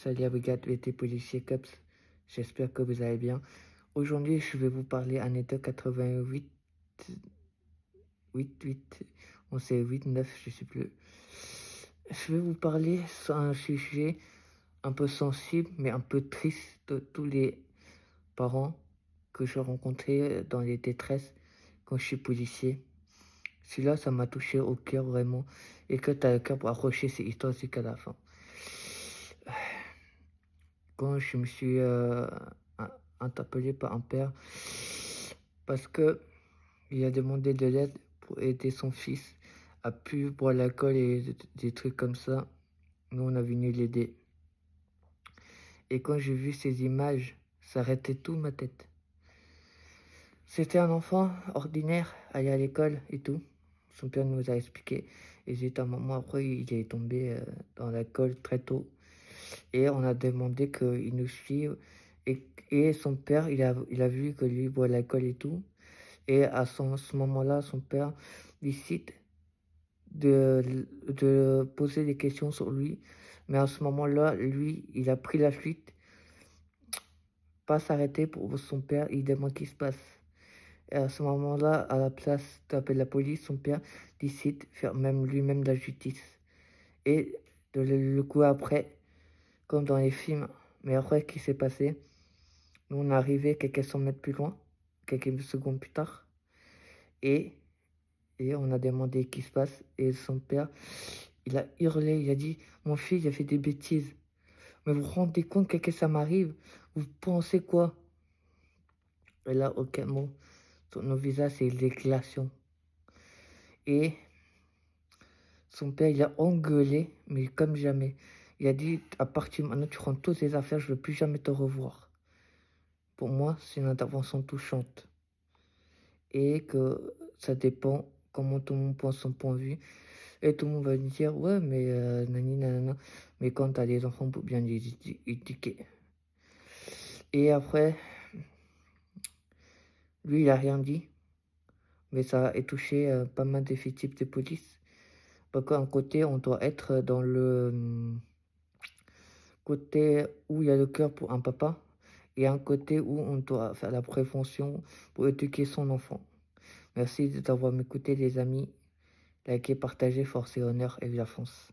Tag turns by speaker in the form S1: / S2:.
S1: Salut la brigade VT policier COPS, j'espère que vous allez bien. Aujourd'hui, je vais vous parler anecdote 88, 8, on sait 8, 9, je sais plus. Je vais vous parler sur un sujet un peu sensible, mais un peu triste de tous les parents que j'ai rencontrés dans les détresses quand je suis policier. Celui-là, ça m'a touché au cœur vraiment, et que tu as le cœur pour accrocher ces histoires jusqu'à la fin. Quand je me suis interpellé par un père parce que il a demandé de l'aide pour aider son fils à plus boire l'alcool et des trucs comme ça. Nous, on a venu l'aider. Et quand j'ai vu ces images, ça arrêtait tout ma tête. C'était un enfant ordinaire, allait à l'école et tout. Son père nous a expliqué. Et c'était un moment après, il est tombé dans l'alcool très tôt. Et on a demandé qu'il nous suive. Et son père, il a vu que lui boit l'alcool et tout. Et ce moment-là, son père décide de poser des questions sur lui. Mais à ce moment-là, lui, il a pris la fuite. Pas s'arrêter pour son père, il demande ce qui se passe. Et à ce moment-là, à la place d'appeler la police, son père décide de faire même lui-même la justice. Et le coup après, comme dans les films, mais après, ce qui s'est passé, nous on est arrivé quelques cent mètres plus loin, quelques secondes plus tard, et, et on a demandé ce qui se passe, et son père, il a hurlé, il a dit, mon fils, il a fait des bêtises, mais vous vous rendez compte que ça m'arrive, vous pensez quoi? Et là, aucun mot, sur nos visages, c'est l'éclation. Et son père, il a engueulé, mais comme jamais. Il a dit, à partir de maintenant, tu rends toutes tes affaires, je ne veux plus jamais te revoir. Pour moi, c'est une intervention touchante. Et que ça dépend comment tout le monde pense son point de vue. Et tout le monde va dire, ouais, mais nani, nanana. Mais quand tu as des enfants, pour bien les éduquer. Et après, lui, il a rien dit. Mais ça a touché pas mal d'effectifs de police. Parce qu'un côté, on doit être dans le côté où il y a le cœur pour un papa. Et un côté où on doit faire la prévention pour éduquer son enfant. Merci d'avoir m'écouté, les amis. Likez, partagez, force et honneur et vive la France.